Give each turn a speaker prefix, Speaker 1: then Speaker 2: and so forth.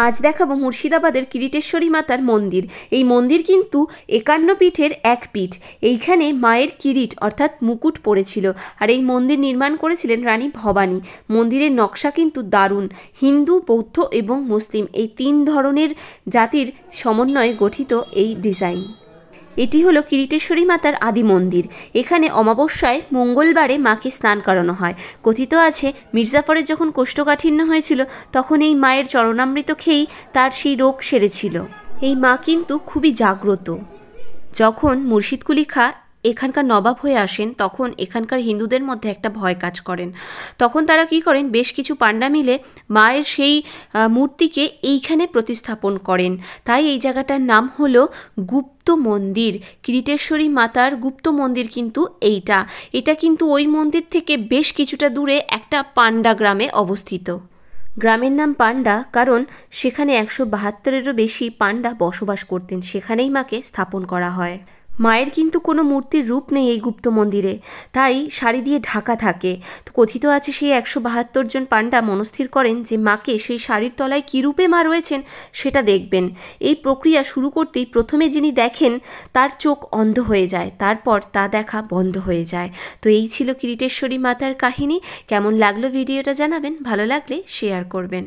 Speaker 1: আজ দেখাবো মুর্শিদাবাদের কিরিটেশ্বরী মাতার মন্দির। এই মন্দির কিন্তু 51 পীঠের এক পীঠ। এইখানে মায়ের কিরিট অর্থাৎ মুকুট পড়েছিল, আর এই মন্দির নির্মাণ করেছিলেন রানী ভবানী। মন্দিরের নকশা কিন্তু দারুণ। হিন্দু, বৌদ্ধ এবং মুসলিম এই 3 ধরনের জাতির সমন্বয়ে গঠিত এই ডিজাইন। এটি হলো কিরিটেশ্বরী মাতার আদি মন্দির। এখানে অমাবস্যায় মঙ্গলবারে মাকে স্নান করানো হয়। কথিত আছে মির্জাফরের যখন কোষ্ঠকাঠিন্য হয়েছিল তখন এই মায়ের চরণামৃত খেয়েই তার সেই রোগ সেরেছিল। এই মা কিন্তু খুবই জাগ্রত। যখন মুর্শিদ কুলি খাঁ এখানকার নবাব হয়ে আসেন তখন এখানকার হিন্দুদের মধ্যে একটা ভয় কাজ করেন। তখন তারা কি করেন, বেশ কিছু পান্ডা মিলে মায়ের সেই মূর্তিকে এইখানে প্রতিস্থাপন করেন। তাই এই জায়গাটার নাম হলো গুপ্ত মন্দির। কিরিটেশ্বরী মাতার গুপ্ত মন্দির কিন্তু এটা কিন্তু ওই মন্দির থেকে বেশ কিছুটা দূরে একটা পান্ডা গ্রামে অবস্থিত। গ্রামের নাম পান্ডা কারণ সেখানে 172-এরও বেশি পান্ডা বসবাস করতেন। সেখানেই মাকে স্থাপন করা হয়। মায়ের কিন্তু কোনো মূর্তির রূপ নেই এই গুপ্ত মন্দিরে, তাই শাড়ি দিয়ে ঢাকা থাকে। তো কথিত আছে সেই 172 জন পান্ডা মনস্থির করেন যে মাকে সেই শাড়ির তলায় কী রূপে মা রয়েছেন সেটা দেখবেন। এই প্রক্রিয়া শুরু করতেই প্রথমে যিনি দেখেন তার চোখ অন্ধ হয়ে যায়, তারপর তা দেখা বন্ধ হয়ে যায়। তো এই ছিল কিরিটেশ্বরী মাতার কাহিনী। কেমন লাগলো ভিডিওটা জানাবেন, ভালো লাগলে শেয়ার করবেন।